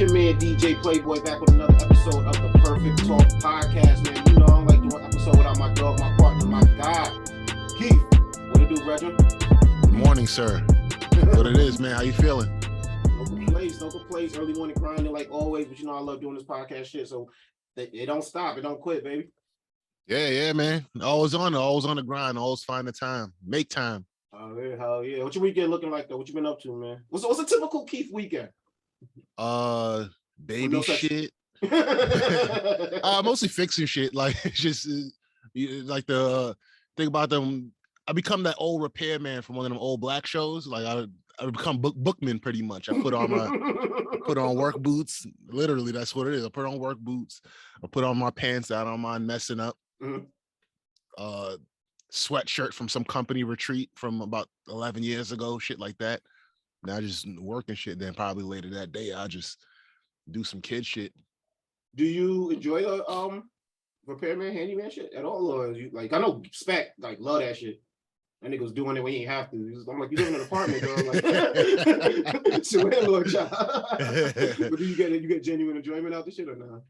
your man DJ Playboy back with another episode of the Perfect Talk Podcast, man. You know I don't like doing an episode without my dog, my partner, my guy, Keith. What it do, Reggie? Good morning, sir. What it is, man? How you feeling? No complaints. Early morning grinding like always, but you know I love doing this podcast shit, so it don't stop, it don't quit, baby. Yeah, man. Always on the grind. Always find the time. Make time. Oh yeah, hell yeah. What your weekend looking like though? What you been up to, man? What's a typical Keith weekend? Baby no shit. Mostly fixing shit. Like it's just like the thing about them. I become that old repairman from one of them old black shows. Like I become bookman pretty much. I put on work boots. Literally, that's what it is. I put on work boots. I put on my pants. I don't mind messing up. Mm-hmm. Sweatshirt from some company retreat from about 11 years ago. Shit like that. Now I just work and shit. Then probably later that day I'll just do some kid shit. Do you enjoy the repairman, handyman shit at all, or you like? I know Spec like love that shit. That nigga's doing it when he ain't have to. I'm like, you live in an apartment, girl. Like, it's your landlord job. But do you get genuine enjoyment out the shit or not?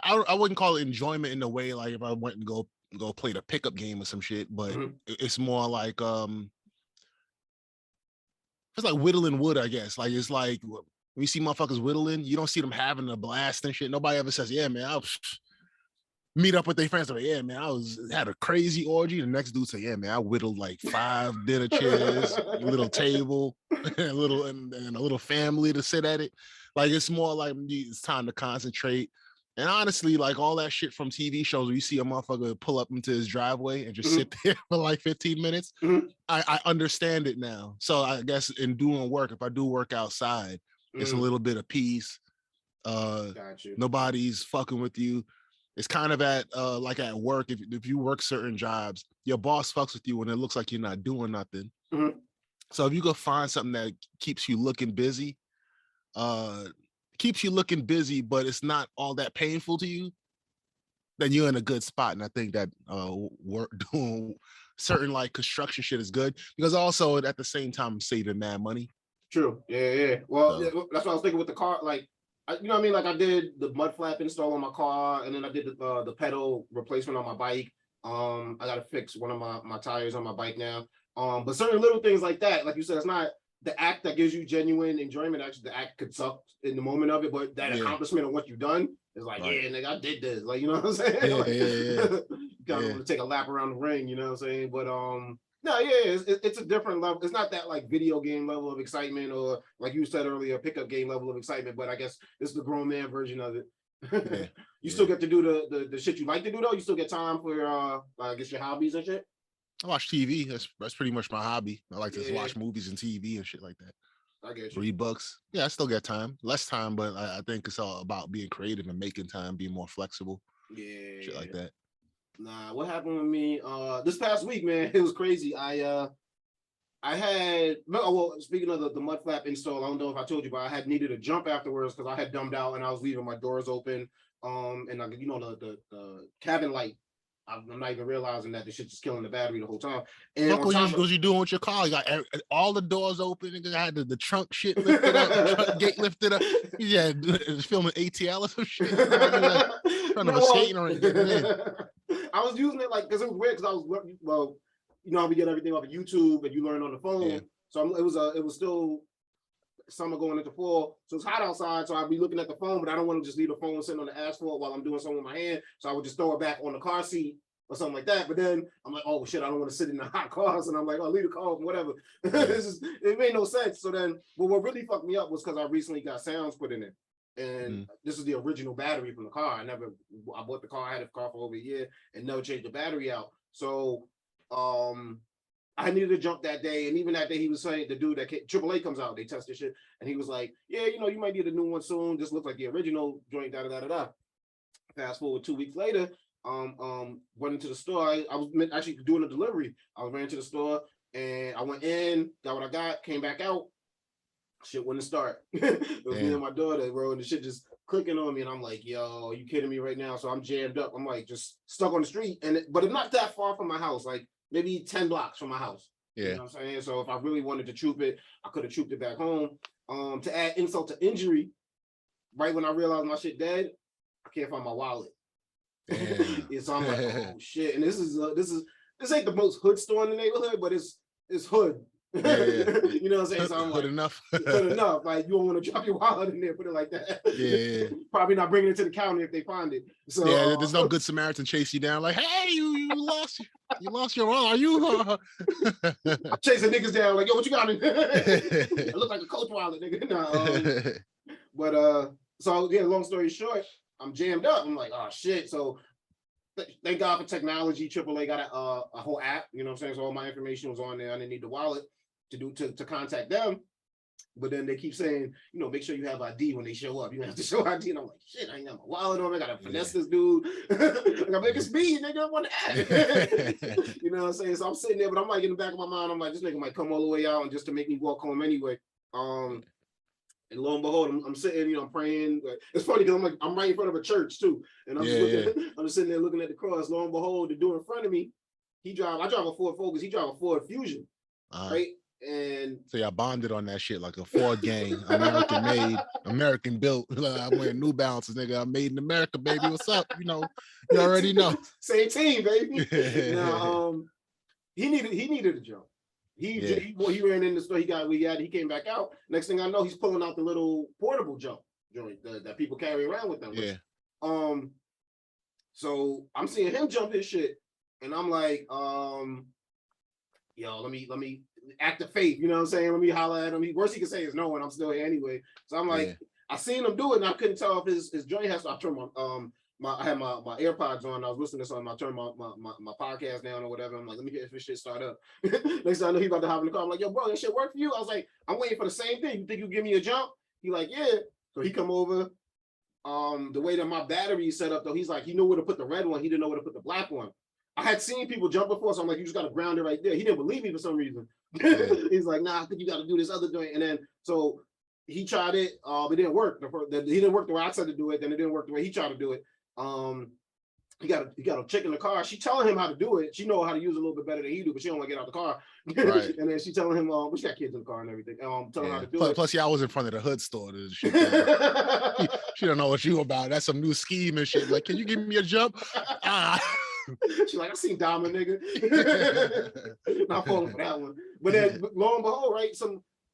I wouldn't call it enjoyment in the way like if I went and go play the pickup game or some shit, but it's more like it's like whittling wood, I guess. Like it's like when you see motherfuckers whittling, you don't see them having a blast and shit. Nobody ever says, yeah, man, I'll meet up with their friends. Like, yeah, man, had a crazy orgy. The next dude say, yeah, man, I whittled like 5 dinner chairs, a little table, and a little family to sit at it. Like it's more like it's time to concentrate. And honestly, like all that shit from TV shows where you see a motherfucker pull up into his driveway and just sit there for like 15 minutes, I understand it now. So I guess in doing work, if I do work outside, it's a little bit of peace. Nobody's fucking with you. It's kind of at like at work, if you work certain jobs, your boss fucks with you when it looks like you're not doing nothing. So if you go find something that keeps you looking busy, but it's not all that painful to you, then you're in a good spot. And I think that doing certain like construction shit is good because also at the same time I'm saving mad money. True. Yeah. Well, that's what I was thinking with the car. Like, you know what I mean? Like I did the mud flap install on my car, and then I did the pedal replacement on my bike. I got to fix one of my tires on my bike now. But certain little things like that, like you said, it's not the act that gives you genuine enjoyment. Actually, the act could suck in the moment of it, but that accomplishment of what you've done is like, yeah, nigga, I did this. Like, you know what I'm saying? You kind of want to take a lap around the ring, you know what I'm saying? But no, it's a different level. It's not that like video game level of excitement or like you said earlier, pickup game level of excitement. But I guess this is the grown man version of it. You still get to do the shit you like to do though. You still get time for I guess your hobbies and shit. I watch TV. That's pretty much my hobby. I like to watch movies and TV and shit like that. I get you. Read books. Yeah, I still get time. Less time, but I think it's all about being creative and making time, being more flexible. Yeah, shit like that. Nah, what happened with me this past week, man? It was crazy. I had speaking of the mud flap install, I don't know if I told you, but I had needed a jump afterwards because I had dumbed out and I was leaving my doors open. And you know the cabin light. I'm not even realizing that the shit's just killing the battery the whole time. And what you doing with your car? You got all the doors open. You had the trunk shit lifted up, trunk gate lifted up. Yeah, filming ATL or some shit. Trying to escape or anything. I was using it like because it was weird because I was you know how we get everything off of YouTube and you learn on the phone. Yeah. So it was still summer going into fall, so it's hot outside. So I'd be looking at the phone, but I don't want to just leave the phone sitting on the asphalt while I'm doing something with my hand. So I would just throw it back on the car seat or something like that. But then I'm like, oh shit, I don't want to sit in the hot cars, and I'm like, oh, leave the car open, whatever. It made no sense. So then, but what really fucked me up was because I recently got sounds put in it. And this is the original battery from the car. I bought the car, I had the car for over a year and never changed the battery out. So I needed to jump that day, and even that day he was saying the dude that AAA comes out, they test this shit, and he was like, yeah, you know, you might need a new one soon. This looks like the original joint, da. Fast forward 2 weeks later, went into the store. I was actually doing a delivery. I ran to the store and I went in, got what I got, came back out. Shit wouldn't start. It was me and my daughter, bro, and the shit just clicking on me, and I'm like, yo, are you kidding me right now? So I'm jammed up. I'm like just stuck on the street, but it's not that far from my house, like maybe 10 blocks from my house. Yeah. You know what I'm saying? So if I really wanted to troop it, I could have trooped it back home. To add insult to injury, right when I realized my shit dead, I can't find my wallet. Yeah, so I'm like, oh shit. And this ain't the most hood store in the neighborhood, but it's hood. You know what I'm saying? So I'm hood like, enough. Hood enough. Like you don't want to drop your wallet in there, put it like that. Yeah. Probably not bringing it to the county if they find it. So yeah, there's no good Samaritan chase you down like, hey, you lost your wallet. Are you I'm chasing niggas down like, yo, what you got in there? It look like a Coach wallet, nigga. Nah, but so yeah, long story short, I'm jammed up. I'm like, oh shit. So thank God for technology. AAA got a whole app, you know what I'm saying? So all my information was on there. I didn't need the wallet to contact them. But then they keep saying, you know, make sure you have ID when they show up. You have to show ID. And I'm like, shit, I ain't got my wallet on. I gotta finesse this dude. I'm like, it's me, nigga. I want to You know what I'm saying? So I'm sitting there, but I'm like in the back of my mind, I'm like, this nigga might come all the way out and just to make me walk home anyway. And lo and behold, I'm sitting, you know, I'm praying. It's funny because I'm right in front of a church too, and I'm I'm just sitting there looking at the cross. Lo and behold, the dude in front of me, I drive a Ford Focus. He drive a Ford Fusion, right? And so y'all bonded on that shit like a Ford gang, American made, American built. I'm wearing New Balances, nigga. I'm made in America, baby. What's up? You know, you already know. Same team, baby. Now, he needed a jump. He ran in the store. He came back out. Next thing I know, he's pulling out the little portable jump joint that people carry around with them. Yeah. So I'm seeing him jump his shit, and I'm like, yo, let me act of faith. You know what I'm saying? Let me holler at him. Worst he can say is no, and I'm still here anyway. So I'm like, I seen him do it, and I couldn't tell if his joint has. I turned I had my AirPods on. I was listening to something. I turned my podcast down or whatever. I'm like, let me get this shit start up. Next time I know he about to hop in the car. I'm like, yo, bro, that shit work for you? I was like, I'm waiting for the same thing. You think you give me a jump? He like, yeah. So he come over. The way that my battery is set up, though, he's like, he knew where to put the red one. He didn't know where to put the black one. I had seen people jump before, so I'm like, you just got to ground it right there. He didn't believe me for some reason. He's like, nah, I think you got to do this other joint. And then, so he tried it. It didn't work. He didn't work the way I said to do it. Then it didn't work the way he tried to do it. He got a chick in the car. She telling him how to do it. She know how to use it a little bit better than he do, but she don't want to get out the car. Right. And then she telling him, she got kids in the car and everything. Telling him how to do it. Plus, y'all was in front of the hood store. She don't know what you about. That's some new scheme and shit. Like, can you give me a jump? She's like, I seen Diamond, nigga. Not falling for that one. But then, lo and behold, right?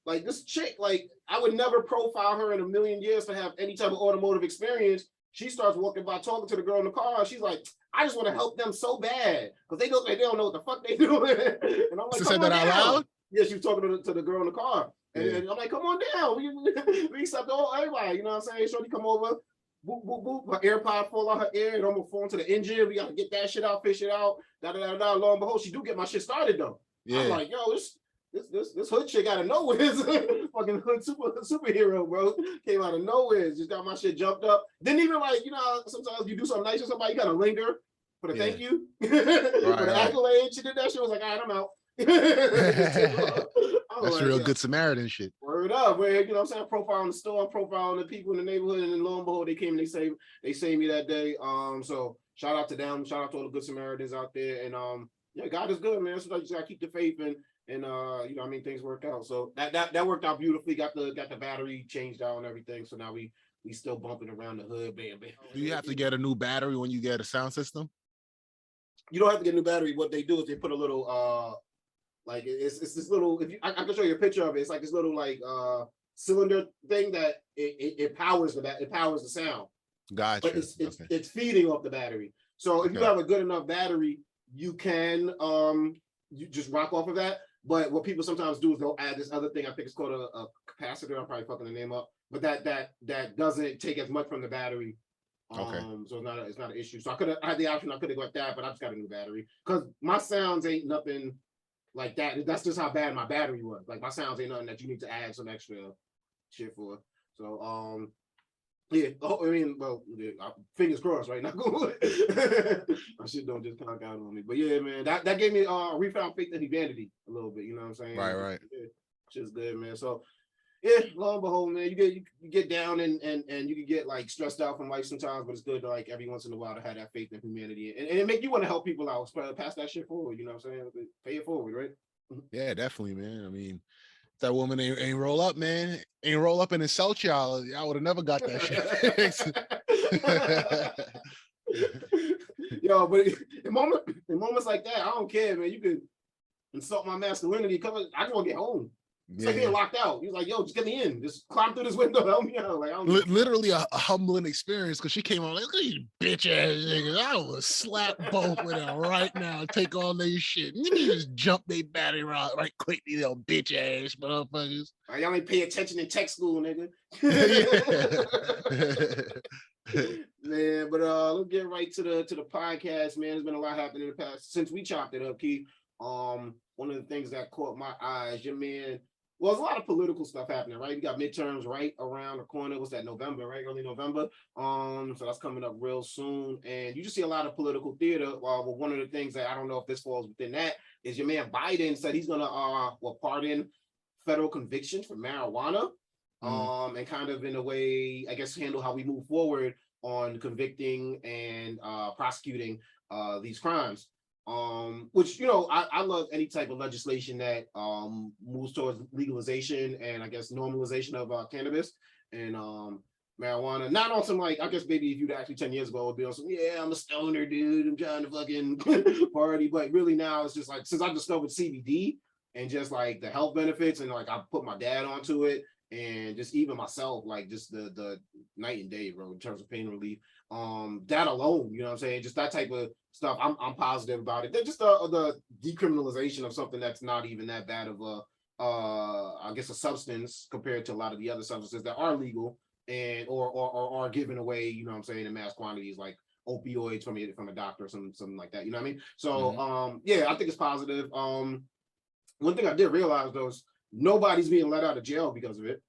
Like this chick, like I would never profile her in a million years to have any type of automotive experience. She starts walking by talking to the girl in the car. She's like, I just want to help them so bad because they look like they don't know what the fuck they doing. And I'm like, she said that out loud? Yeah, she was talking to the girl in the car. And I'm like, come on down. We accept everybody. You know what I'm saying? Shorty come over. Boop, boop, boop. Her AirPod fall out her ear. It almost fall into the engine. We got to get that shit out, fish it out. Lo and behold, she do get my shit started though. Yeah. I'm like, yo, this hood chick out of nowhere is fucking hood superhero, bro. Came out of nowhere, just got my shit jumped up. Didn't even like, you know, sometimes you do something nice for somebody, you gotta linger for the thank you, for the accolade. She did that shit. Was like, all right, I'm out. That's like, real good Samaritan shit. Word up, man. You know what I'm saying? Profiling the store, profiling the people in the neighborhood, and then lo and behold, they came and they saved me that day. So shout out to them. Shout out to all the good Samaritans out there. And yeah, God is good, man. So you just gotta keep the faith and you know, I mean, things work out. So that worked out beautifully. Got the battery changed out and everything. So now we still bumping around the hood, bam. Do you have to get a new battery when you get a sound system? You don't have to get a new battery. What they do is they put a little like it's this little. If I can show you a picture of it. It's like this little like cylinder thing that it powers the sound. Gotcha. But it's feeding off the battery. So if you have a good enough battery, you can you just rock off of that. But what people sometimes do is they'll add this other thing. I think it's called a capacitor. I'm probably fucking the name up. But that doesn't take as much from the battery. So it's not an issue. So I had the option. I could have got that, but I just got a new battery because my sounds ain't nothing like that. That's just how bad my battery was. Like my sounds ain't nothing that you need to add some extra shit for. So yeah. Oh, I mean, well, yeah, fingers crossed, right? Not good. My shit don't just conk out on me. But yeah, man, that gave me refound faith in humanity a little bit. You know what I'm saying? Right. Yeah, shit's good, man. So yeah, lo and behold, man, you get down and you can get like stressed out from life sometimes, but it's good to like every once in a while to have that faith in humanity and it make you want to help people out, pass that shit forward. You know what I'm saying? Pay it forward, right? Yeah, definitely, man. I mean, if that woman ain't roll up, man. Ain't roll up and insult y'all. I would have never got that shit. Yo, but in moments like that, I don't care, man. You could insult my masculinity. I just want to get home. It's like being locked out. He was like, yo, just get me in. Just climb through this window. Help me out. Like, I don't literally a humbling experience because she came on like, look at you bitch ass niggas. I will slap both with them right now. Take all their shit. Let me just jump they battery right quick, you little bitch ass motherfuckers. Y'all ain't pay attention in tech school, nigga. Man, but let's get right to the podcast, man. There's been a lot happening in the past since we chopped it up, Keith. One of the things that caught my eyes, your man. Well, there's a lot of political stuff happening, right? You got midterms right around the corner. What's that, November, right? Early November. So that's coming up real soon. And you just see a lot of political theater. Well, one of the things that I don't know if this falls within that is your man Biden said he's gonna pardon federal convictions for marijuana. And kind of in a way, I guess, handle how we move forward on convicting and prosecuting these crimes. Which, I love any type of legislation that moves towards legalization and I guess normalization of cannabis and marijuana. Not on some like, I guess maybe if you'd actually 10 years ago would be on some, yeah, I'm a stoner dude, I'm trying to fucking party, but really now it's just like, since I discovered CBD and just like the health benefits and like I put my dad onto it and just even myself, like just the night and day, bro, in terms of pain relief. That alone, you know what I'm saying? Just that type of stuff. I'm positive about it. They're just the decriminalization of something that's not even that bad of I guess a substance compared to a lot of the other substances that are legal and or are given away, you know what I'm saying, in mass quantities, like opioids from a doctor or something like that. You know what I mean? So yeah, I think it's positive. One thing I did realize though is nobody's being let out of jail because of it.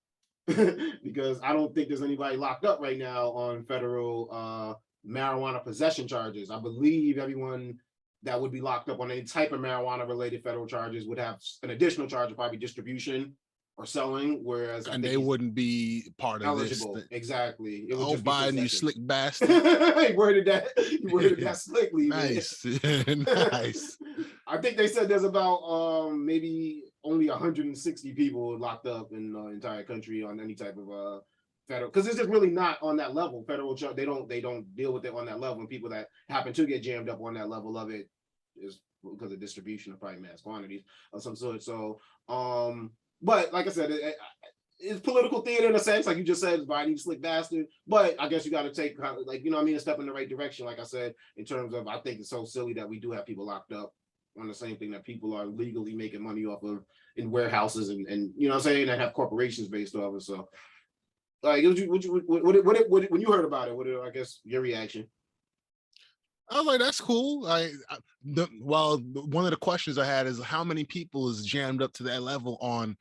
Because I don't think there's anybody locked up right now on federal marijuana possession charges. I believe everyone that would be locked up on any type of marijuana related federal charges would have an additional charge of probably distribution or selling, whereas they wouldn't be part of eligible. This. Exactly. It would oh, just Biden, you slick bastard. He worded that slickly. Nice. Nice. I think they said there's about maybe only 160 people locked up in the entire country on any type of federal, because it's just really not on that level. Federal, they don't deal with it on that level. And people that happen to get jammed up on that level of it is because of distribution of probably mass quantities of some sort. So, but like I said, it's political theater in a sense, like you just said, Biden, you slick bastard. But I guess you got to take, like, you know what I mean, a step in the right direction. Like I said, in terms of, I think it's so silly that we do have people locked up on the same thing that people are legally making money off of in warehouses and you know what I'm saying, that have corporations based off of. So, like, when you heard about it, what I guess your reaction? I was like, that's cool. One of the questions I had is how many people is jammed up to that level on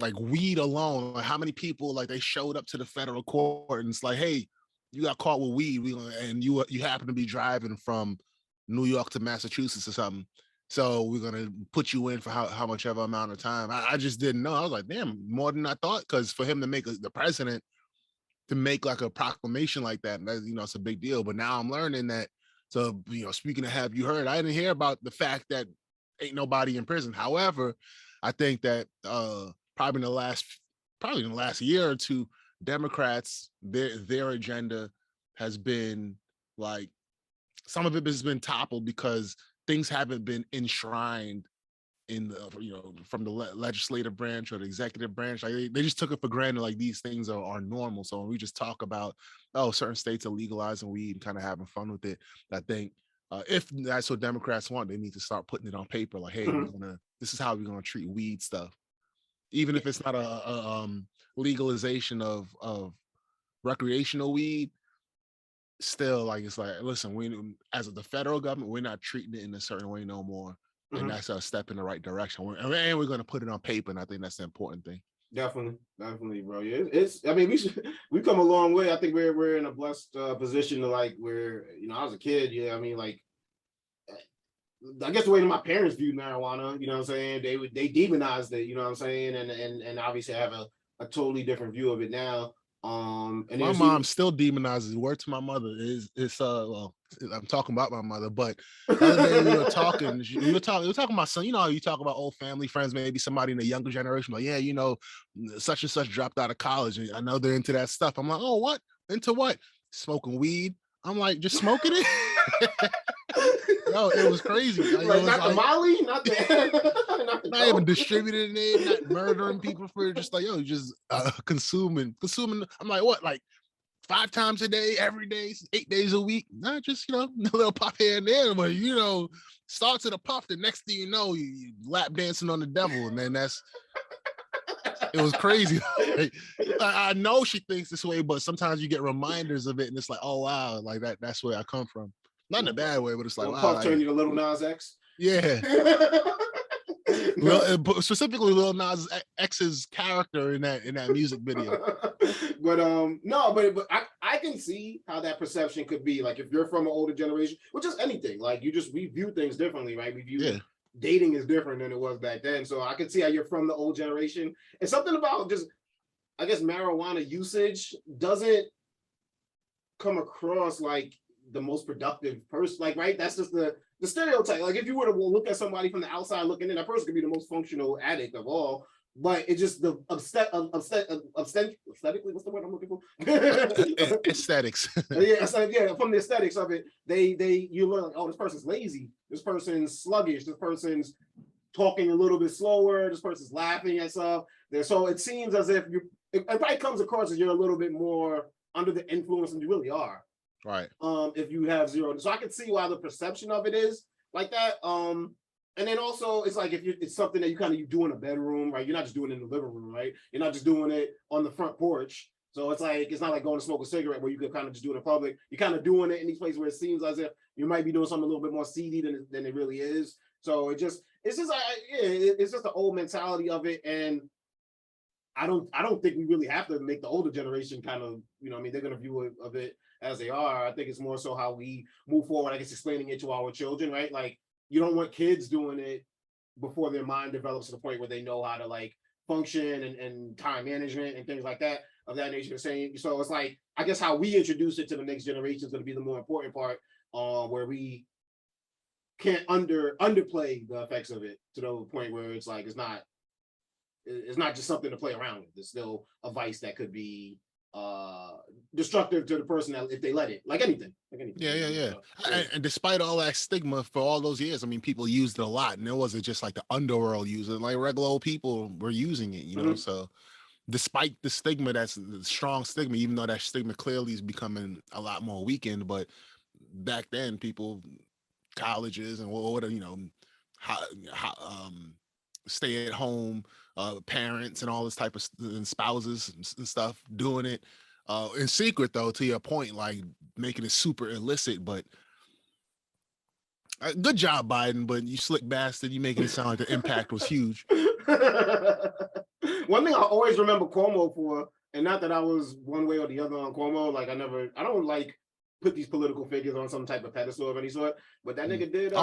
like weed alone? Like how many people like they showed up to the federal court and it's like, hey, you got caught with weed, and you happen to be driving from New York to Massachusetts or something. So we're gonna put you in for how much ever amount of time. I just didn't know. I was like, damn, more than I thought. Because for him to make the president to make like a proclamation like that, it's a big deal. But now I'm learning that. So speaking of have you heard, I didn't hear about the fact that ain't nobody in prison. However, I think that probably in the last year or two, Democrats, their agenda has been like, some of it has been toppled because things haven't been enshrined in the from the legislative branch or the executive branch. Like they just took it for granted, like these things are normal. So when we just talk about certain states are legalizing weed and kind of having fun with it, I think if that's what Democrats want, they need to start putting it on paper, like, hey, this is how we're gonna treat weed stuff, even if it's not a legalization of recreational weed. Still, like, it's like, listen, we as the federal government, we're not treating it in a certain way no more. And that's a step in the right direction. And we're going to put it on paper, and I think that's the important thing. Definitely, bro. Yeah, I mean, we come a long way. I think we're in a blessed position to, like, where I was a kid. Yeah, I mean, like, I guess the way that my parents viewed marijuana, you know what I'm saying, they demonized it, you know what I'm saying, and obviously have a totally different view of it now. And my mom still demonizes. Word to my mother is I'm talking about my mother, but the other day we were talking. We were talking about some. You know, how you talk about old family friends, maybe somebody in the younger generation. Like, yeah, you know, such and such dropped out of college, and I know they're into that stuff. I'm like, oh, what? Into what? Smoking weed. I'm like, just smoking it. Yo, it was crazy. Like, Like, it was not the Molly, not the not even distributing it, not murdering people for it. Just like, yo, just consuming. I'm like, what? Like 5 times a day, every day, 8 days a week? Not just, you know, a little puff here and there, but you know, starts at a puff. The next thing you know, you lap dancing on the devil, and then it was crazy. Like, I know she thinks this way, but sometimes you get reminders of it, and it's like, oh wow, like that's where I come from. Not in a bad way, but it's like, wow. Puff turned you to Little Nas X. Yeah. Specifically Lil Nas X's character in that music video. But no, but I can see how that perception could be. Like, if you're from an older generation, which is anything, like we view things differently, right? We view dating is different than it was back then. So I can see how you're from the old generation. And something about just, I guess, marijuana usage doesn't come across like the most productive person, like, right? That's just the stereotype. Like, if you were to look at somebody from the outside looking in, that person could be the most functional addict of all. But it's just the aesthetically, what's the word I'm looking for? Aesthetics. Yeah, from the aesthetics of it, you learn like, oh, this person's lazy, this person's sluggish, this person's talking a little bit slower, this person's laughing at stuff. So it seems as if it probably comes across as you're a little bit more under the influence than you really are. Right. If you have zero. So I can see why the perception of it is like that. And then also it's like, if it's something that you do in a bedroom, right? You're not just doing it in the living room, right? You're not just doing it on the front porch. So it's like, it's not like going to smoke a cigarette where you could kind of just do it in public. You're kind of doing it in these places where it seems as if you might be doing something a little bit more seedy than it really is. So it's just the old mentality of it. And I don't think we really have to make the older generation kind of, you know, I mean, they're going to view it of it as they are. I think it's more so how we move forward, I guess, explaining it to our children, right? Like, you don't want kids doing it before their mind develops to the point where they know how to like function and time management and things like that of that nature. So it's like, I guess how we introduce it to the next generation is going to be the more important part, where we can't underplay the effects of it to the point where it's like, it's not just something to play around with. It's still a vice that could be destructive to the person if they let it, like anything. Yeah. And despite all that stigma for all those years, I mean, people used it a lot, and it wasn't just like the underworld using it, like regular old people were using it, you know. So despite the stigma, that's the strong stigma, even though that stigma clearly is becoming a lot more weakened, but back then people, colleges and whatever, you know, stay at home parents and all this type of and spouses and stuff doing it in secret, though, to your point, like making it super illicit. But good job, Biden, but you slick bastard, you making it sound like the impact was huge. One thing I always remember Cuomo for, and not that I was one way or the other on Cuomo, like I don't like put these political figures on some type of pedestal of any sort, but that nigga did.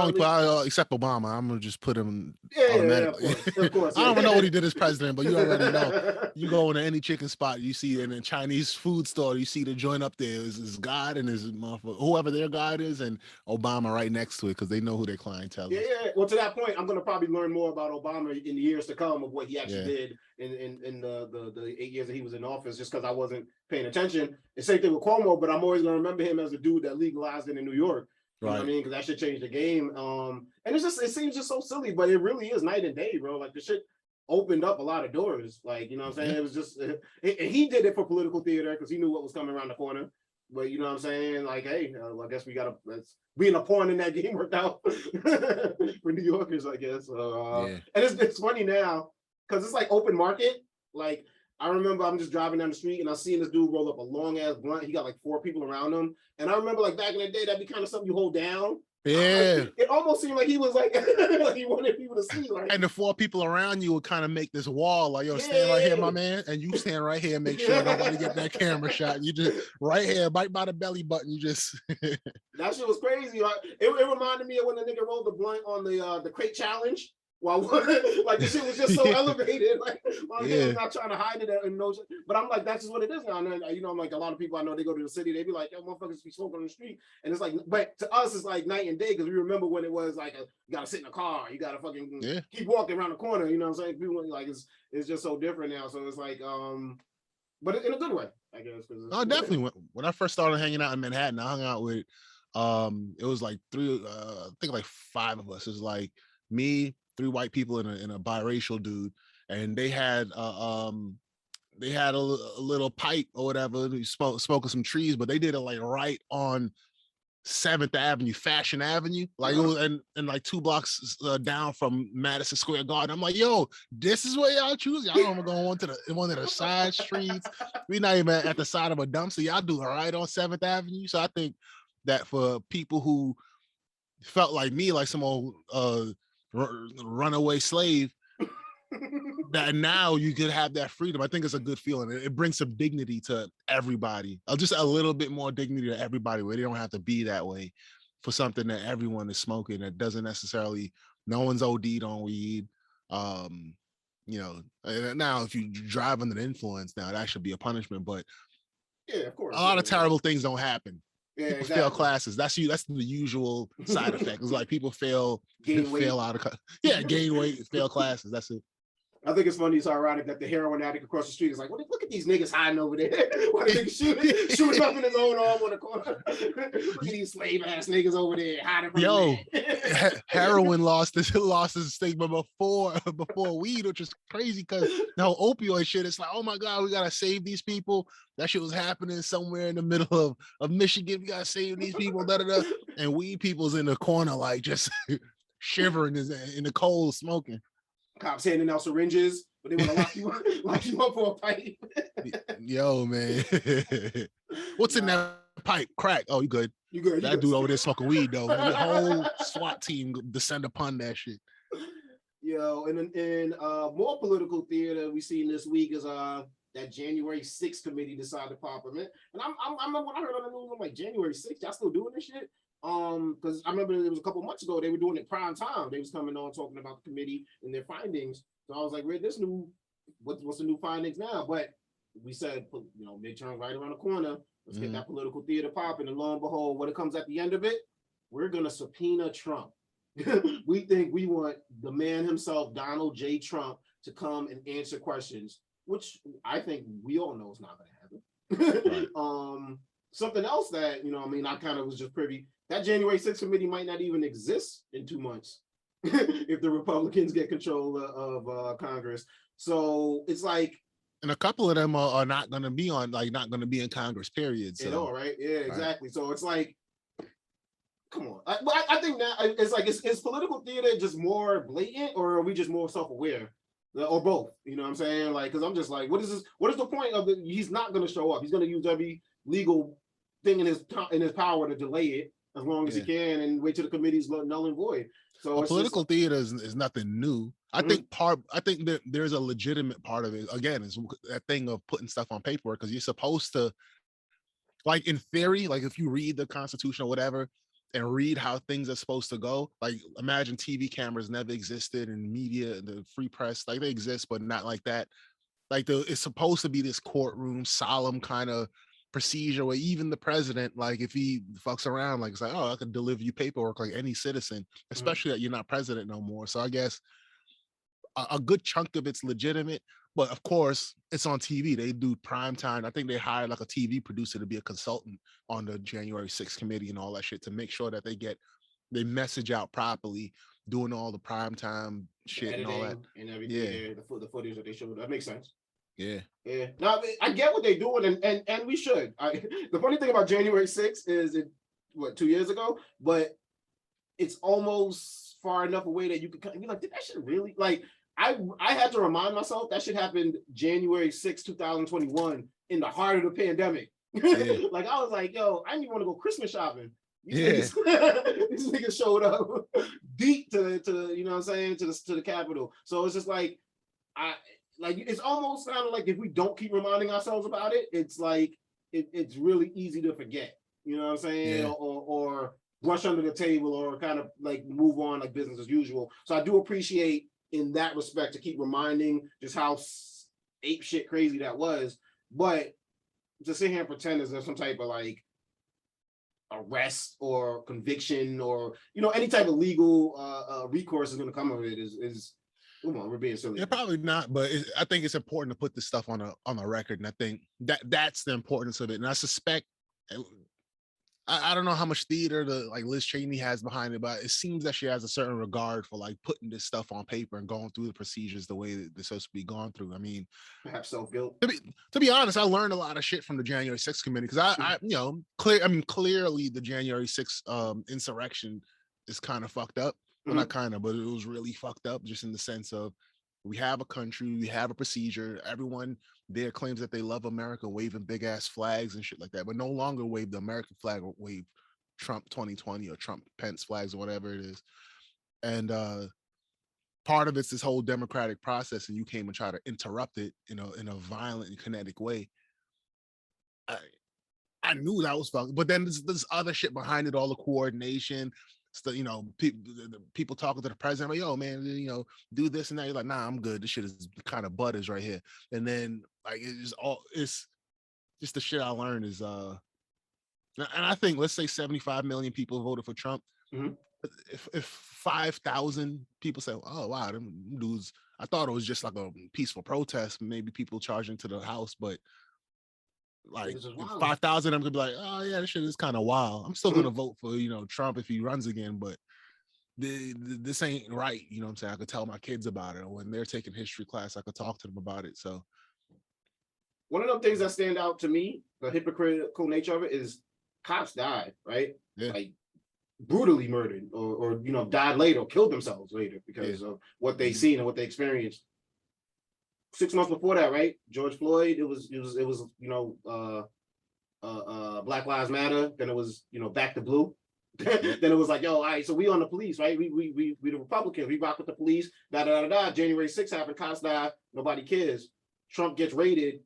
Except Obama, I'm gonna just put him. Yeah, of course. I don't even know what he did as president, but you already know. You go into any chicken spot, you see in a Chinese food store, you see the joint up there is God and his whoever their God is, and Obama right next to it because they know who their clientele is. Yeah. Well, to that point, I'm gonna probably learn more about Obama in the years to come of what he actually did in the 8 years that he was in office, just because I wasn't paying attention. The same thing with Cuomo, but I'm always gonna remember him as the dude that legalized it in New York. You know what I mean? Because that shit changed the game. And it seems just so silly, but it really is night and day, bro. Like, the shit opened up a lot of doors. Like, you know what I'm saying? It was just, he did it for political theater because he knew what was coming around the corner. But you know what I'm saying? Like, hey, I guess we gotta, being a pawn in that game worked out for New Yorkers, I guess. And it's funny now because it's like open market. Like, I remember I'm just driving down the street and I seen this dude roll up a long ass blunt. He got like 4 people around him. And I remember like back in the day, that'd be kind of something you hold down. Yeah. It almost seemed like he was like, like he wanted people to see. Like, and the 4 people around you would kind of make this wall, like, yo, stand right here, my man. And you stand right here and make sure nobody get that camera shot. You just right here, right by the belly button. You just that shit was crazy. Like, it reminded me of when the nigga rolled the blunt on the crate challenge. Well, like the shit was just so elevated. Like, I'm Yeah. not trying to hide it and no, but I'm like, that's just what it is now. And then, you know, I'm like, a lot of people I know, they go to the city, they be like, yo, motherfuckers be smoking on the street, and it's like, but to us, it's like night and day because we remember when it was like, you gotta sit in a car, you gotta fucking keep walking around the corner. You know what I'm saying? People like it's just so different now. So it's like, but in a good way, I guess. Oh, definitely. When I first started hanging out in Manhattan, I hung out with, it was like I think like 5 of us. It was like me, 3 white people, and a biracial dude, and they had a little pipe or whatever, smoking some trees, but they did it like right on 7th Avenue, Fashion Avenue, like it was, and like 2 blocks down from Madison Square Garden. I'm like, yo, this is what y'all choose. Y'all don't go one of the side streets. We not even at the side of a dumpster. Y'all do it right on 7th Avenue. So I think that for people who felt like me, like some old runaway slave, that now you could have that freedom. I think it's a good feeling. It brings some dignity to everybody, just a little bit more dignity to everybody, where they don't have to be that way for something that everyone is smoking that doesn't necessarily, no one's OD'd on weed. You know, now if you drive under the influence, now that should be a punishment, but yeah, of course, a lot of terrible things don't happen. Yeah, people fail classes. That's the usual side effect. It's like people fail out of gain weight, fail classes. That's it. I think it's funny. It's ironic that the heroin addict across the street is like, well, look at these niggas hiding over there. Why the niggas shooting up in his own arm on the corner? Look at these slave ass niggas over there hiding from the heroin lost his stigma before weed, which is crazy because the whole opioid shit. It's like, oh my god, we gotta save these people. That shit was happening somewhere in the middle of Michigan. We gotta save these people. And weed people's in the corner like just shivering in the cold, smoking. Cops handing out syringes, but they want to lock you up for a pipe. Yo, man. What's in that pipe? Crack. Oh, you good. You good. That dude over there smoking weed, though. The whole SWAT team descend upon that shit. Yo, and in more political theater we seen this week is that January 6th committee decided to pop them in. And I remember when I heard on the news, I'm like, January 6th, y'all still doing this shit? Because I remember it was a couple months ago, they were doing it prime time. They was coming on talking about the committee and their findings. So I was like, where's this new, what's the new findings now? But we said, you know, midterm right around the corner. Let's get that political theater popping. And lo and behold, what it comes at the end of it, we're gonna subpoena Trump. We think we want the man himself, Donald J. Trump, to come and answer questions, which I think we all know is not gonna happen. Right. Something else that, you know, I mean, I kind of was just privy, that January 6th committee might not even exist in 2 months if the Republicans get control of Congress. So it's like, and a couple of them are not going to be not going to be in Congress, period. So. At all, right? Yeah, exactly. Right. So it's like, come on. I think now it's like, is political theater just more blatant, or are we just more self-aware? Or both, you know what I'm saying? Like, because I'm just like, what is this? What is the point of it? He's not going to show up. He's going to use every legal thing in his power to delay it as long as he can, and wait till the committee's null and void. So political theater is nothing new. I think that there's a legitimate part of it. Again, is that thing of putting stuff on paper, because you're supposed to, like, in theory, like if you read the Constitution or whatever and read how things are supposed to go, like imagine TV cameras never existed and media, the free press, like they exist, but not like that. Like it's supposed to be this courtroom, solemn kind of procedure where even the president, like if he fucks around, like it's like, oh, I could deliver you paperwork like any citizen, especially that you're not president no more. So I guess a good chunk of it's legitimate, but of course it's on TV. They do prime time. I think they hired like a TV producer to be a consultant on the January 6th committee and all that shit to make sure that they message out properly, doing all the prime time shit and all that. And everything. Yeah, the footage that they showed. That makes sense. Yeah. Now I get what they're doing, and we should. The funny thing about January 6th is it 2 years ago, but it's almost far enough away that you could be like, did that shit really? Like I had to remind myself that shit happened January 6th, 2021, in the heart of the pandemic. Yeah. Like I was like, yo, I didn't even want to go Christmas shopping. These niggas showed up deep to you know what I'm saying, to the Capitol. So it's just like it's almost kind of like if we don't keep reminding ourselves about it, it's like it's really easy to forget. You know what I'm saying? Yeah. Or brush under the table or kind of like move on like business as usual. So I do appreciate in that respect to keep reminding just how ape shit crazy that was. But to sit here and pretend as there's some type of like arrest or conviction or any type of legal recourse is going to come of it is come on, we're being silly. Yeah, probably not, but I think it's important to put this stuff on a record, and I think that's the importance of it. And I suspect, I don't know how much theater like Liz Cheney has behind it, but it seems that she has a certain regard for like putting this stuff on paper and going through the procedures the way that they're supposed to be gone through. I mean, perhaps self-guilt. To be honest, I learned a lot of shit from the January 6th committee because I clearly the January 6th insurrection is kind of fucked up. Well, not kind of, but it was really fucked up just in the sense of we have a country, we have a procedure. Everyone there claims that they love America, waving big ass flags and shit like that, but no longer wave the American flag or wave Trump 2020 or Trump Pence flags or whatever it is. And part of it's this whole democratic process, and you came and try to interrupt it, in a violent and kinetic way. I knew that was fucked, but then there's other shit behind it, all the coordination. So, people talking to the president, like, yo, man, do this and that. You're like, nah, I'm good. This shit is kind of butters right here. And then like it's just the shit I learned is and I think let's say 75 million people voted for Trump. Mm-hmm. If 5,000 people say, oh wow, them dudes, I thought it was just like a peaceful protest, maybe people charging to the house, but like 5,000 I'm gonna be like, oh yeah, this shit is kind of wild. I'm still gonna vote for Trump if he runs again, but this ain't right. You know what I'm saying? I could tell my kids about it, or when they're taking history class, I could talk to them about it. So one of the things that stand out to me, the hypocritical nature of it, is cops died, right? Yeah. Like brutally murdered, or died later, or killed themselves later because of what they seen and what they experienced. 6 months before that, right? George Floyd, it was Black Lives Matter. Then it was back to blue. Then it was like, yo, all right, so we on the police, right? We the Republicans, we rock with the police. January 6th happened, cops die, nobody cares. Trump gets raided,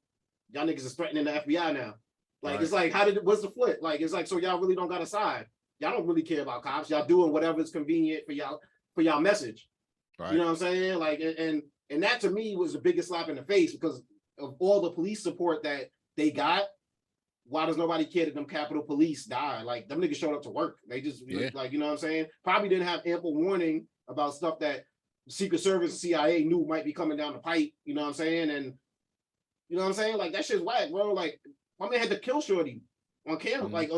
y'all niggas is threatening the FBI now. Like It's like, what's the flip? Like it's like, so y'all really don't got a side. Y'all don't really care about cops. Y'all doing whatever's convenient for y'all message. Right. You know what I'm saying? Like and that to me was the biggest slap in the face because of all the police support that they got. Why does nobody care that them Capitol Police died? Like them niggas showed up to work. They just like, you know what I'm saying? Probably didn't have ample warning about stuff that Secret Service and CIA knew might be coming down the pipe. You know what I'm saying? And you know what I'm saying? Like that shit's whack, bro. Like my man had to kill Shorty on camera. Like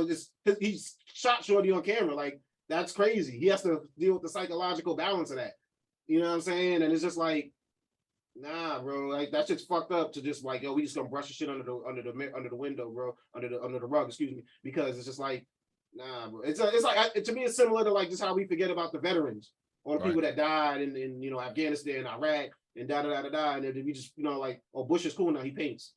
he shot Shorty on camera. Like that's crazy. He has to deal with the psychological balance of that. You know what I'm saying? And it's just like, nah, bro, like that shit's fucked up to just like, yo, we just gonna brush the shit under the window, bro, under the rug, excuse me, because it's just like, nah, bro. It's like to me, it's similar to like just how we forget about the veterans, all the people that died in Afghanistan, Iraq, and and then we just like, oh, Bush is cool now, he paints.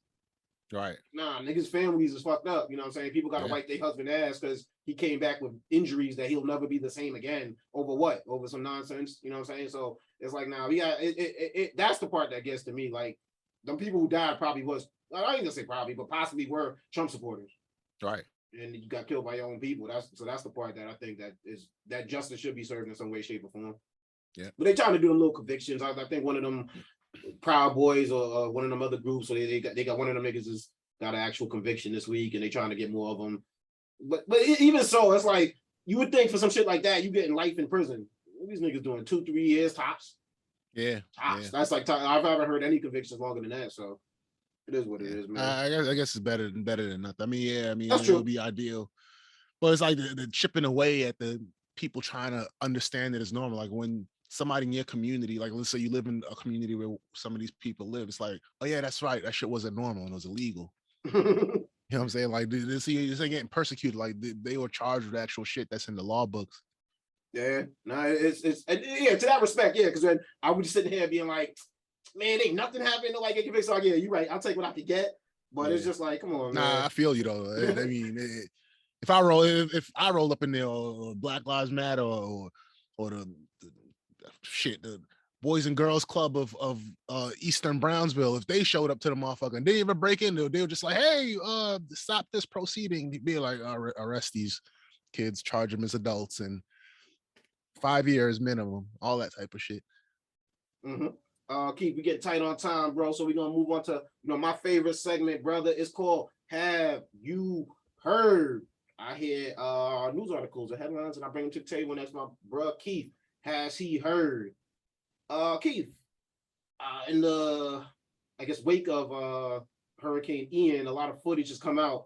Right. Nah, niggas' families is fucked up. You know what I'm saying? People gotta wipe their husband ass because he came back with injuries that he'll never be the same again. Over what? Over some nonsense. You know what I'm saying? So it's like, nah, we got it. That's the part that gets to me. Like, them people who died probably was, I ain't gonna say probably, but possibly were Trump supporters. Right. And you got killed by your own people. That's the part that I think that justice should be served in some way, shape, or form. Yeah. But they trying to do them little convictions. I think one of them Proud Boys or one of them other groups, so they got one of them niggas is got an actual conviction this week, and they trying to get more of them. But even so, it's like you would think for some shit like that, you getting life in prison. What these niggas doing 2-3 years tops. Yeah, tops. Yeah. That's like I've never heard any convictions longer than that. So it is what it is, man. I guess it's better than nothing. I mean, that's it true. would be ideal, but it's like the chipping away at the people trying to understand it as normal. Like when somebody in your community, like let's say you live in a community where some of these people live, it's like, oh yeah, that's right, that shit wasn't normal and it was illegal. You know what I'm saying? Like this ain't getting persecuted. Like they were charged with actual shit that's in the law books. Yeah, no, it's yeah, to that respect, yeah, because then I would be sitting here being like, man, ain't nothing happened to like get convicted. So yeah, you're right. I'll take what I could get, but it's just like, come on, man. Nah, I feel you though. I mean, if I roll up in there, or Black Lives Matter, or the shit, the Boys and Girls Club of Eastern Brownsville, if they showed up to the motherfucker and didn't even break in, they were just like, hey, stop this proceeding. Be like, arrest these kids, charge them as adults, and 5 years minimum, all that type of shit. Keith, we get tight on time, bro. So we're gonna move on to my favorite segment, brother. It's called Have You Heard? I hear news articles or headlines, and I bring them to the table, and that's my bro Keith. Has he heard? Keith, in the wake of Hurricane Ian, a lot of footage has come out,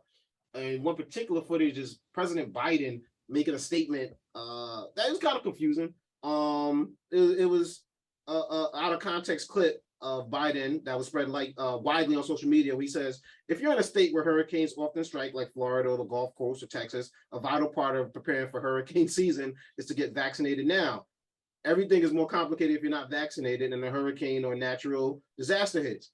and one particular footage is President Biden making a statement that was kind of confusing. It was out of context clip of Biden that was spread widely on social media. Where he says, if you're in a state where hurricanes often strike, like Florida or the Gulf Coast or Texas, a vital part of preparing for hurricane season is to get vaccinated now. Everything is more complicated if you're not vaccinated and a hurricane or natural disaster hits.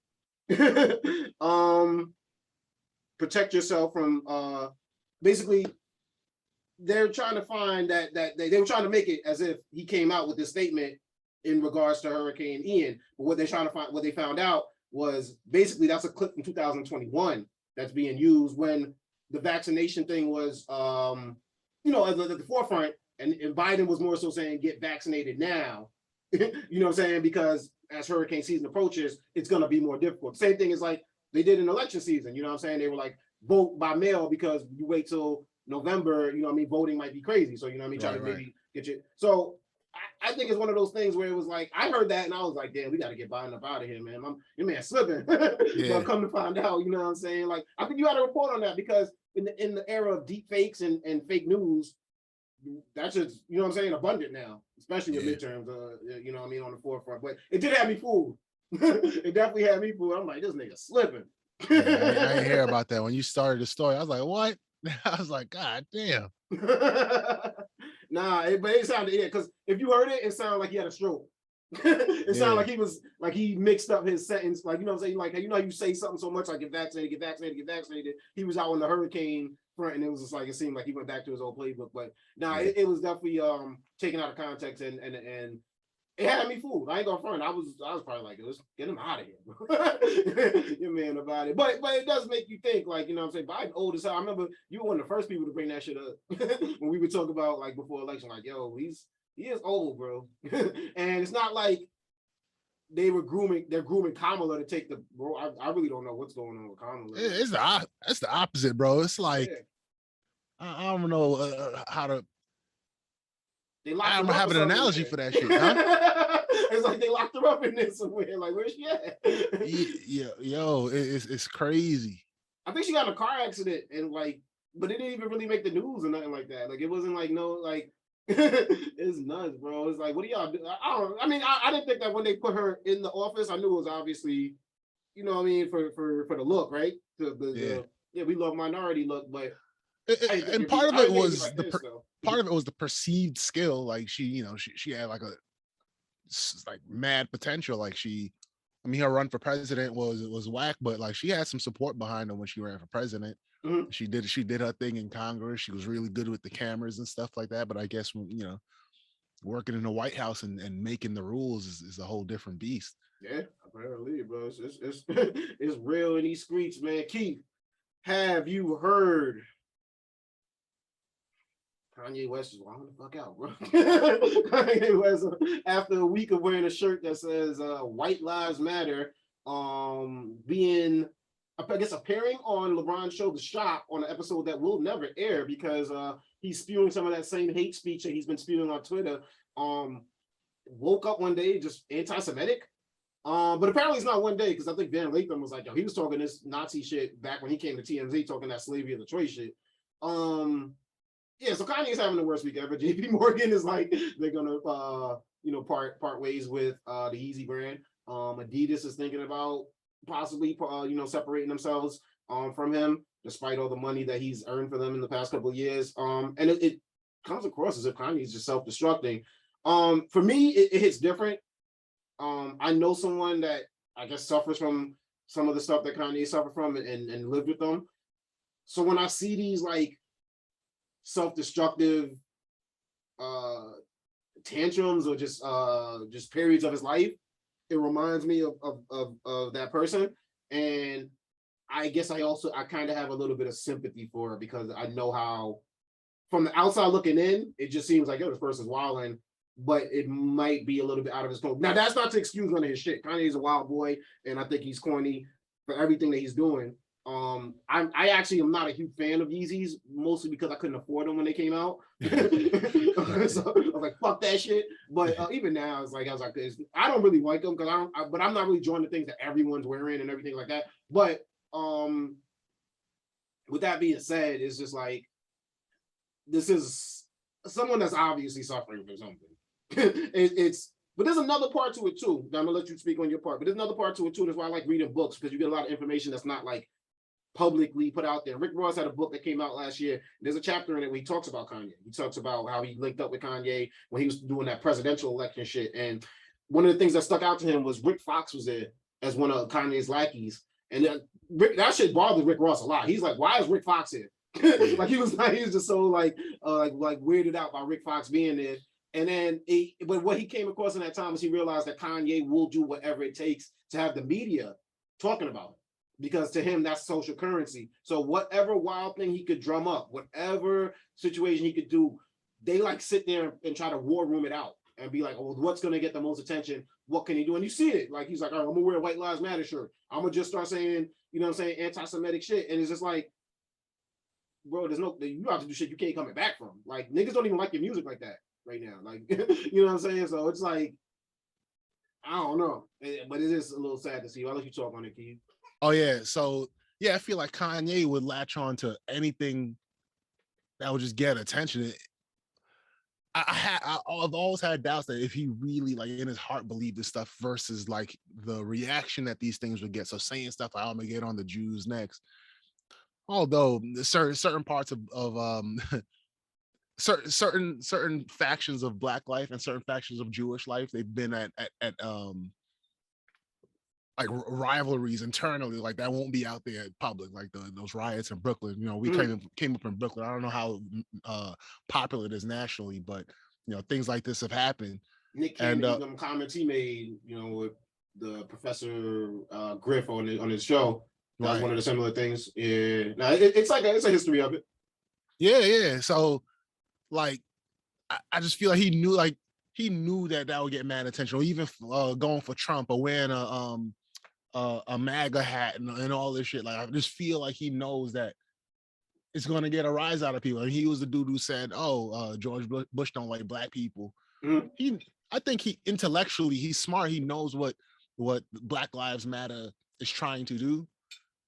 Protect yourself from basically they're trying to find that they were trying to make it as if he came out with this statement in regards to Hurricane Ian. But what they found out was basically that's a clip from 2021 that's being used when the vaccination thing was at the forefront, and Biden was more so saying get vaccinated now. You know what I'm saying? Because as hurricane season approaches, it's gonna be more difficult. Same thing as like they did in election season, you know what I'm saying? They were like, vote by mail because you wait till November, voting might be crazy. So, try to maybe get you. So I think it's one of those things where it was like, I heard that and I was like, damn, we got to get Biden up out of here, man. Your man slipping. But come to find out, you know what I'm saying? Like, I think you got to report on that because in the era of deep fakes and fake news, that's just, abundant now, especially with midterms, on the forefront. But it did have me fooled. It definitely had me fooled. I'm like, this nigga slipping. I didn't hear about that. When you started the story, I was like, what? I was like, God damn. Nah, but it sounded because if you heard it, it sounded like he had a stroke. It sounded like he was like he mixed up his sentence, like what I'm saying, like you say something so much like get vaccinated, get vaccinated, get vaccinated. He was out on the hurricane front, and it was just like it seemed like he went back to his old playbook. But it was definitely taken out of context and it had me fooled. I ain't gonna front. I was probably like, let's get him out of here. Your man about it. But it does make you think, like, what I'm saying? Biden old as hell. I remember you were one of the first people to bring that shit up when we would talk about like before election, like, yo, he is old, bro. And it's not like they're grooming Kamala to take the bro. I really don't know what's going on with Kamala. It's the opposite, bro. It's like I don't know how to. I don't have an analogy for that shit, huh? It's like they locked her up in there somewhere. Like, where's she at? It's crazy. I think she got in a car accident and but it didn't even really make the news or nothing like that. Like, it wasn't like it's nuts, bro. It's like, what do y'all do? I didn't think that when they put her in the office, I knew it was obviously, for the look, right? We love minority look, but and part of it was the perceived skill. Like she had like mad potential. Like her run for president was whack, but like she had some support behind her when she ran for president. Mm-hmm. She did her thing in Congress. She was really good with the cameras and stuff like that. But I guess working in the White House and making the rules is a whole different beast. Yeah, apparently, bro. It's real in these streets, man. Keith, have you heard? Kanye West is wilding the fuck out, bro. Kanye West, after a week of wearing a shirt that says "White Lives Matter," appearing on LeBron's show The Shop on an episode that will never air because he's spewing some of that same hate speech that he's been spewing on Twitter. Woke up one day just anti-Semitic. But apparently it's not one day because I think Van Lathan was like, yo, he was talking this Nazi shit back when he came to TMZ talking that slavery of the choice shit. So Kanye's having the worst week ever. JP Morgan is like, they're gonna part ways with the Yeezy brand. Adidas is thinking about possibly separating themselves from him, despite all the money that he's earned for them in the past couple of years. And it comes across as if Kanye's just self-destructing. For me, it hits different. I know someone that I guess suffers from some of the stuff that Kanye suffered from and lived with them. So when I see these like self-destructive tantrums or just periods of his life, it reminds me of that person. And I guess I kind of have a little bit of sympathy for her because I know how from the outside looking in, it just seems like, yo, this person's wilding, but it might be a little bit out of his control. Now, that's not to excuse none of his shit. Kanye's a wild boy, and I think he's corny for everything that he's doing. I actually am not a huge fan of Yeezys, mostly because I couldn't afford them when they came out. So I was like, fuck that shit. But even now, it's like, I don't really like them because but I'm not really joining the things that everyone's wearing and everything like that. But with that being said, it's just like, this is someone that's obviously suffering from something. But there's another part to it too. I'm gonna let you speak on your part, but there's another part to it too. That's why I like reading books, because you get a lot of information that's not like publicly put out there. Rick Ross had a book that came out last year. There's a chapter in it where he talks about Kanye. He talks about how he linked up with Kanye when he was doing that presidential election shit. And one of the things that stuck out to him was Rick Fox was there as one of Kanye's lackeys. And that shit bothered Rick Ross a lot. He's like, why is Rick Fox here? Like he was just so like weirded out by Rick Fox being there. And then but what he came across in that time was he realized that Kanye will do whatever it takes to have the media talking about it, because to him that's social currency. So whatever wild thing he could drum up, whatever situation he could do, they like sit there and try to war room it out and be like, oh, what's gonna get the most attention? What can he do? And you see it. Like he's like, all right, I'm gonna wear a White Lives Matter shirt. I'm gonna just start saying, you know what I'm saying, anti-Semitic shit. And it's just like, bro, you have to do shit you can't come back from. Like niggas don't even like your music like that right now. Like, you know what I'm saying? So it's like, I don't know. But it is a little sad to see. I'll let you talk on it, Keith. Oh yeah. So yeah, I feel like Kanye would latch on to anything that would just get attention. I've always had doubts that if he really like in his heart believed this stuff versus like the reaction that these things would get. So saying stuff like, I'm gonna get on the Jews next. Although certain parts of certain factions of Black life and certain factions of Jewish life, they've been at like rivalries internally, like that won't be out there in public, like those riots in Brooklyn. You know, we came up in Brooklyn. I don't know how popular it is nationally, but you know, things like this have happened. Nick Cannon, some comments he made, you know, with the Professor Griff on his show. That was one of the similar things. Yeah, now it's a history of it. Yeah. So, like, I just feel like he knew that would get mad attention, or even going for Trump or wearing a MAGA hat and all this shit. Like, I just feel like he knows that it's going to get a rise out of people. And he was the dude who said, George Bush don't like Black people. Mm-hmm. I think he intellectually, he's smart. He knows what Black Lives Matter is trying to do.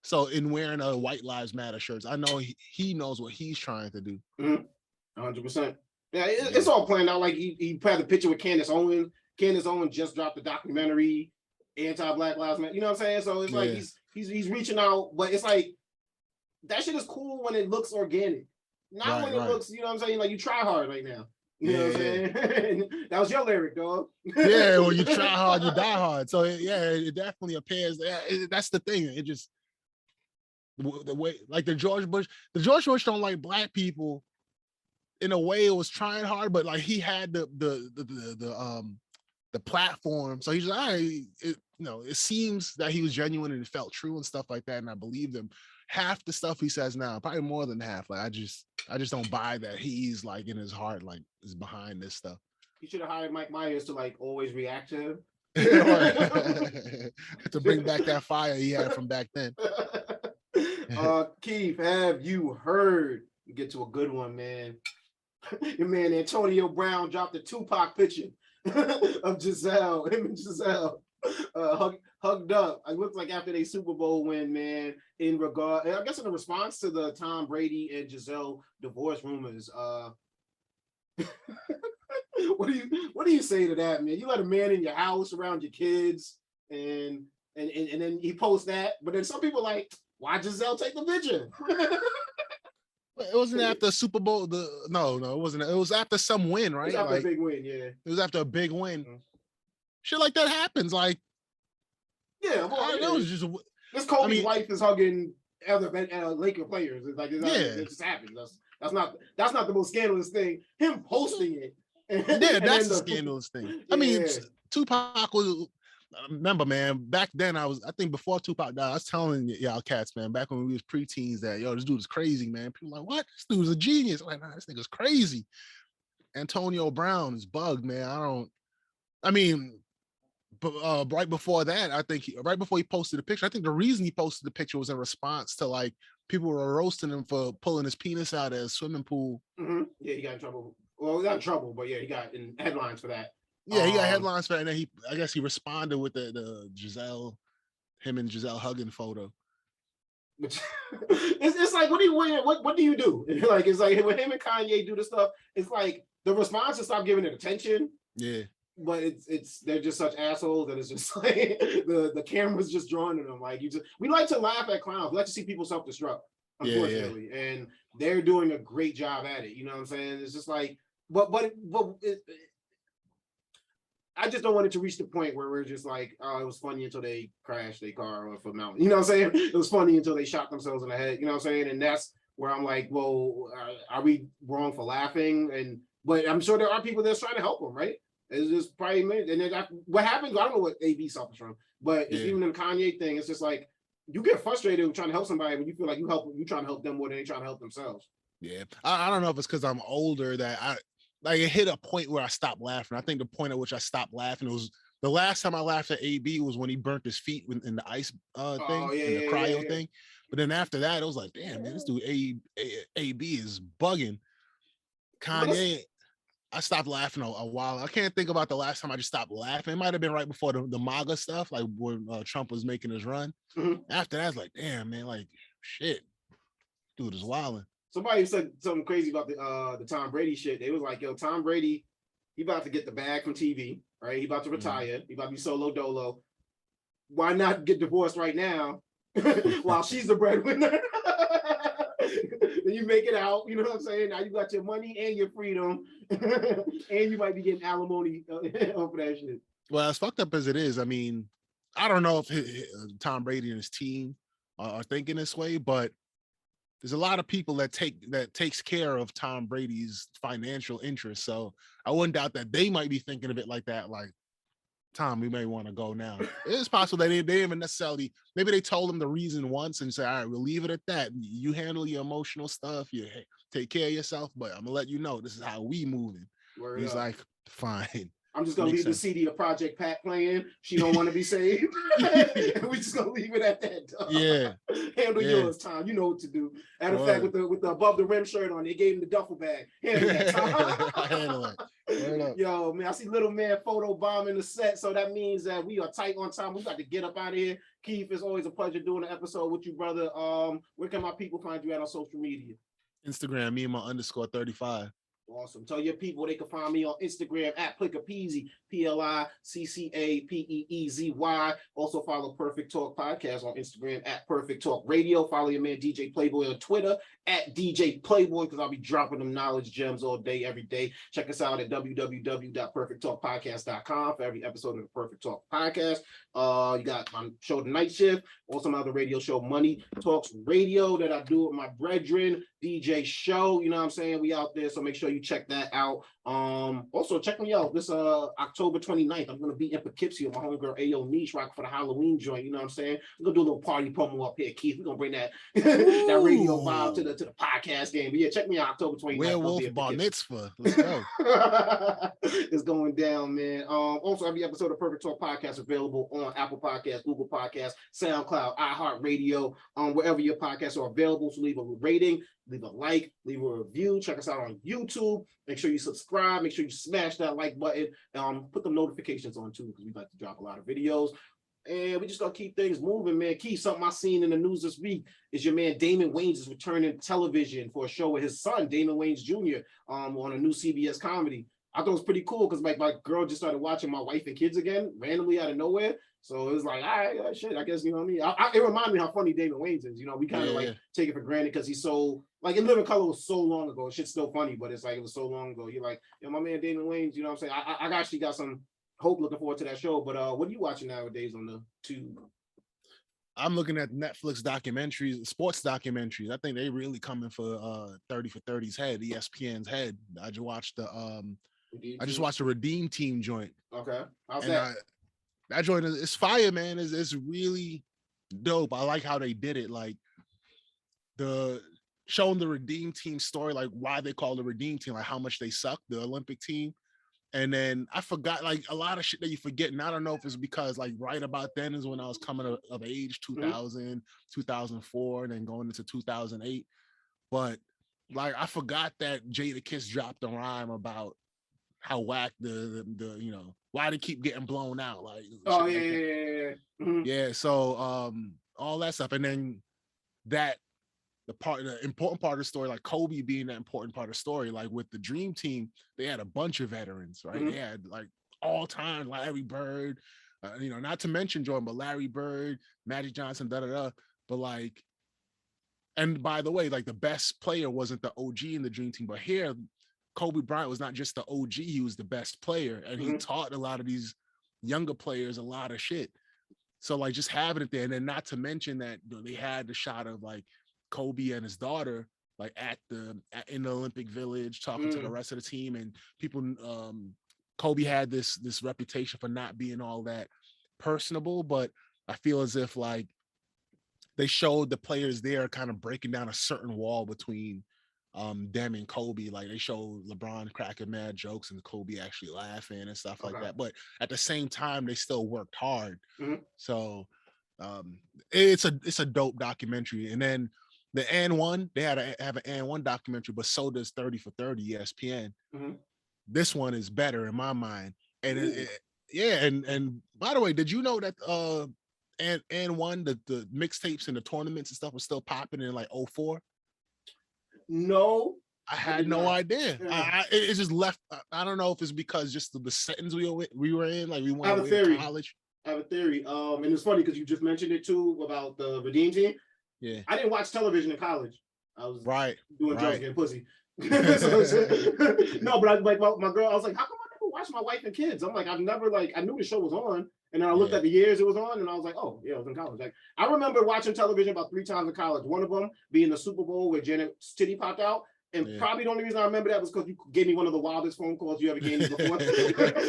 So in wearing a White Lives Matter shirts, I know he knows what he's trying to do. 100%. Yeah, it's all planned out. Like he had a picture with Candace Owens. Candace Owens just dropped the documentary, anti-Black Lives Matter. You know what I'm saying? So it's like he's reaching out, but it's like that shit is cool when it looks organic. Not when it looks, you know what I'm saying? Like you try hard right now. You know what I'm saying? That was your lyric, dog. Yeah, when you try hard, you die hard. So it definitely appears. That's the thing. It just the way, like the George Bush don't like Black people. In a way, it was trying hard, but like he had the platform, so he's like, all right, it seems that he was genuine and it felt true and stuff like that, and I believed him. Half the stuff he says now, probably more than half, like I just don't buy that he's like in his heart like is behind this stuff. He should have hired Mike Myers to like always react to him. To bring back that fire he had from back then. Keith, have you heard? Get to a good one, man. Your man Antonio Brown dropped a Tupac picture of Giselle, him and Giselle hugged up. It looks like after they Super Bowl win, man. I guess in a response to the Tom Brady and Giselle divorce rumors. What do you say to that, man? You let a man in your house around your kids, and then he posts that, but then some people like, why Giselle take the picture? It wasn't after Super Bowl. No, it wasn't. It was after some win, right? It was after a big win, yeah. It was after a big win. Mm-hmm. Shit like that happens. Like, yeah, well, it was just this Kobe's wife is hugging other Laker players. It's like it just happens. That's not the most scandalous thing. Him posting it. That's the scandalous thing. I mean, Tupac was remember, man, back then I think before Tupac died, I was telling y'all cats, man, back when we was preteens that, yo, this dude is crazy, man. People like, what? This dude's a genius. I'm like, nah, this nigga's crazy. Antonio Brown is bugged, man. But right before that, I think right before he posted the picture, I think the reason he posted the picture was in response to like people were roasting him for pulling his penis out of a swimming pool. Mm-hmm. Yeah, he got in trouble. Well, not in trouble, but yeah, he got in headlines for that. Yeah, he got headlines for that, and then I guess he responded with the him and Giselle hugging photo. It's like, what do you do? Like, it's like when him and Kanye do the stuff, it's like the response is stop giving it attention. Yeah. But they're just such assholes that it's just like the camera's just drawn to them. Like we like to laugh at clowns. We like to see people self-destruct, unfortunately. Yeah. And they're doing a great job at it. You know what I'm saying? It's just like, I just don't want it to reach the point where we're just like, oh, it was funny until they crashed their car off a mountain. You know what I'm saying? It was funny until they shot themselves in the head. You know what I'm saying? And that's where I'm like, well, are we wrong for laughing? But I'm sure there are people that's trying to help them, right? It's just probably, and then what happens, I don't know what AB suffers from, but it's even in the Kanye thing, it's just like, you get frustrated with trying to help somebody when you feel like you trying to help them more than they trying to help themselves. Yeah. I don't know if it's because I'm older that it hit a point where I stopped laughing. I think the point at which I stopped laughing was the last time I laughed at AB was when he burnt his feet in the ice thing, in the cryo thing. But then after that, it was like, damn, man, this dude AB is bugging. Kanye, I stopped laughing a while. I can't think about the last time I just stopped laughing. It might have been right before the MAGA stuff, like when Trump was making his run. Mm-hmm. After that, it's like, damn, man, like, shit, dude is wilding. Somebody said something crazy about the Tom Brady shit. They was like, yo, Tom Brady, he about to get the bag from TV, right? He about to retire. Mm-hmm. He about to be solo dolo. Why not get divorced right now while she's the breadwinner? Then you make it out, you know what I'm saying? Now you got your money and your freedom, and you might be getting alimony over that shit. Well, as fucked up as it is, I mean, I don't know if Tom Brady and his team are thinking this way, but there's a lot of people that takes care of Tom Brady's financial interests. So I wouldn't doubt that they might be thinking of it like that, like, Tom, we may want to go now. It's possible that they didn't even necessarily, maybe they told him the reason once and say, all right, we'll leave it at that. You handle your emotional stuff, you take care of yourself, but I'm gonna let you know this is how we moving. He's like, fine. I'm just gonna leave the CD of Project Pat playing. She don't want to be saved. And we just gonna leave it at that. Yeah. Handle yours, Tom. You know what to do. Matter of fact, with the above the rim shirt on, they gave him the duffel bag. Handle that, Tom. Handle it. Yo, man, I see little man photo bombing the set, so that means that we are tight on time. We got to get up out of here. Keith, it's always a pleasure doing an episode with you, brother. Where can my people find you at on social media? Instagram, me and my _35. Awesome. Tell your people they can find me on Instagram at PLICCAPEEZY, PLICCAPEEEZY. Also follow Perfect Talk Podcast on Instagram at Perfect Talk Radio. Follow your man DJ Playboy on Twitter at DJ Playboy, because I'll be dropping them knowledge gems all day, every day. Check us out at www.perfecttalkpodcast.com for every episode of the Perfect Talk Podcast. You got my show, The Night Shift, also my other radio show, Money Talks Radio, that I do with my brethren, DJ Show. You know what I'm saying? We out there, so make sure you check that out. Also check me out this October 29th. I'm gonna be in Poughkeepsie with my homegirl Ayo Niche, rock for the Halloween joint. You know what I'm saying? We're gonna do a little party promo up here, Keith. We're gonna bring that that radio vibe to the podcast game. But yeah, check me out October 29th. Werewolf bar mitzvah. Let's go. It's going down, man. Also, every episode of Perfect Talk Podcast available on Apple Podcasts, Google Podcasts, SoundCloud, iHeartRadio, wherever your podcasts are available. So leave a rating, leave a like, leave a review. Check us out on YouTube. Make sure you subscribe. Make sure you smash that like button. Put the notifications on too, because we like to drop a lot of videos. And we just gonna keep things moving, man. Keith, something I seen in the news this week is your man Damon Wayans is returning to television for a show with his son, Damon Wayans Jr., on a new CBS comedy. I thought it was pretty cool because my girl just started watching My Wife and Kids again, randomly out of nowhere. So it was like, all right, shit, I guess, you know what I mean? It reminded me how funny Damon Wayans is. You know, we kind of take it for granted because he's so, like, In Living Color was so long ago. Shit's still funny, but it's like, it was so long ago. You're like, yo, my man Damon Wayans, you know what I'm saying? I actually got some hope looking forward to that show. But what are you watching nowadays on the tube? I'm looking at Netflix documentaries, sports documentaries. I think they really coming for 30 for 30's head, ESPN's head. I just watched the Redeem Team joint. Okay. How's that? that joint is fire, man. It's really dope. I like how they did it. Like the showing the Redeem Team story, like why they call the Redeem Team, like how much they suck, the Olympic team. And then I forgot like a lot of shit that you forget. And I don't know if it's because like right about then is when I was coming of age, 2000, 2004, and then going into 2008. But like I forgot that Jadakiss dropped a rhyme about how whack the you know, why they keep getting blown out. Like oh like yeah. Yeah. So all that stuff. And then the important part of the story, like Kobe being that important part of the story, like with the Dream Team, they had a bunch of veterans, right? They had like all time Larry Bird, you know, not to mention Jordan, but Larry Bird, Magic Johnson, but like, and by the way, like the best player wasn't the OG in the Dream Team, but here Kobe Bryant was not just the OG, he was the best player, and he taught a lot of these younger players a lot of shit. So like just having it there, and then not to mention that they had the shot of like Kobe and his daughter like in the Olympic Village talking to the rest of the team, and people Kobe had this reputation for not being all that personable, but I feel as if like they showed the players there kind of breaking down a certain wall between them and Kobe. Like they showed LeBron cracking mad jokes and Kobe actually laughing and stuff like that, but at the same time they still worked hard. So it's a dope documentary. And then the N1, they have an N1 documentary, but so does 30 for 30 ESPN. This one is better in my mind. And and by the way, did you know that N1, the mixtapes and the tournaments and stuff was still popping in like 04? No, I had no idea. It just left. I don't know if it's because just the settings we were in, like we went away to college. I have a theory. And it's funny because you just mentioned it too about the Redeem Team. Yeah, I didn't watch television in college. I was doing drugs, getting pussy. No, but like my girl, I was like, how come I never watched my wife and kids? I'm like, I've never like, I knew the show was on, and then I looked at the years it was on, and I was like, oh yeah, I was in college. Like I remember watching television about 3 times in college. One of them being the Super Bowl where Janet's titty popped out. And probably the only reason I remember that was because you gave me one of the wildest phone calls you ever gave me before,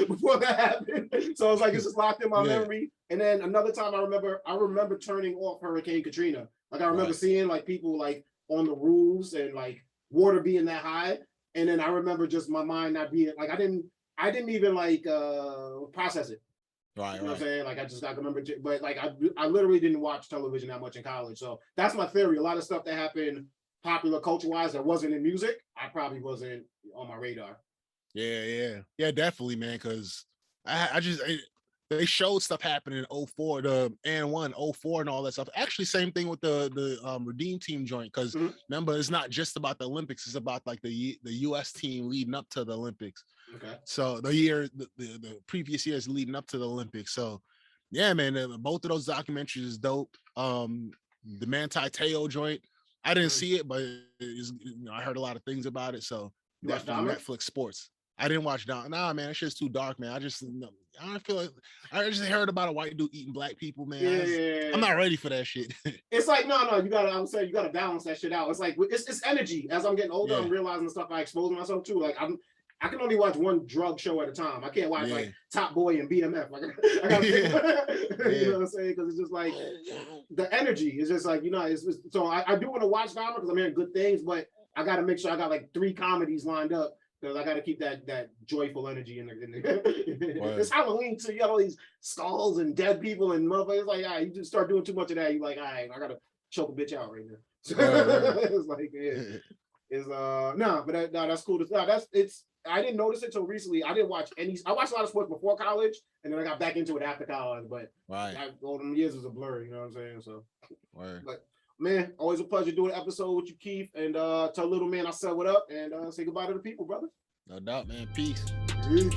before that happened. So I was like, it's just locked in my memory. And then another time I remember turning off Hurricane Katrina. Like I remember seeing like people like on the roofs and like water being that high. And then I remember just my mind not being like, I didn't even like process it. Right, you know what I'm saying? Like I remember, but like I literally didn't watch television that much in college. So that's my theory. A lot of stuff that happened popular culture wise that wasn't in music, I probably wasn't on my radar. Yeah, definitely, man. Because they showed stuff happening in 04, the N1, 04 and all that stuff. Actually, same thing with the Redeem Team joint. Because remember, it's not just about the Olympics; it's about like the U.S. team leading up to the Olympics. Okay. So the previous years leading up to the Olympics. So yeah, man, both of those documentaries is dope. The Manti Te'o joint, I didn't see it, but I heard a lot of things about it. So definitely Netflix Sports. I didn't watch Dom. Nah, man, that shit's too dark, man. I don't feel like I just heard about a white dude eating black people, man. I'm not ready for that shit. It's like no, I would say you gotta balance that shit out. It's like it's energy. As I'm getting older, I'm realizing the stuff I expose myself to. Like I can only watch one drug show at a time. I can't watch like Top Boy and BMF. Like I gotta you know what I'm saying? Because it's just like the energy is just like so I do want to watch Dahmer because I'm hearing good things, but I got to make sure I got like 3 comedies lined up because I got to keep that joyful energy in there. It's Halloween too. You got all these skulls and dead people and motherfuckers. Like, all right, you just start doing too much of that. You like, all right, I gotta choke a bitch out right now. It's like, that's cool. I didn't notice it till recently. I watched a lot of sports before college, and then I got back into it after college. But all them years was a blur. You know what I'm saying? So, but man, always a pleasure doing an episode with you, Keith. And tell little man I said what up, and say goodbye to the people, brother. No doubt, man. Peace. Peace.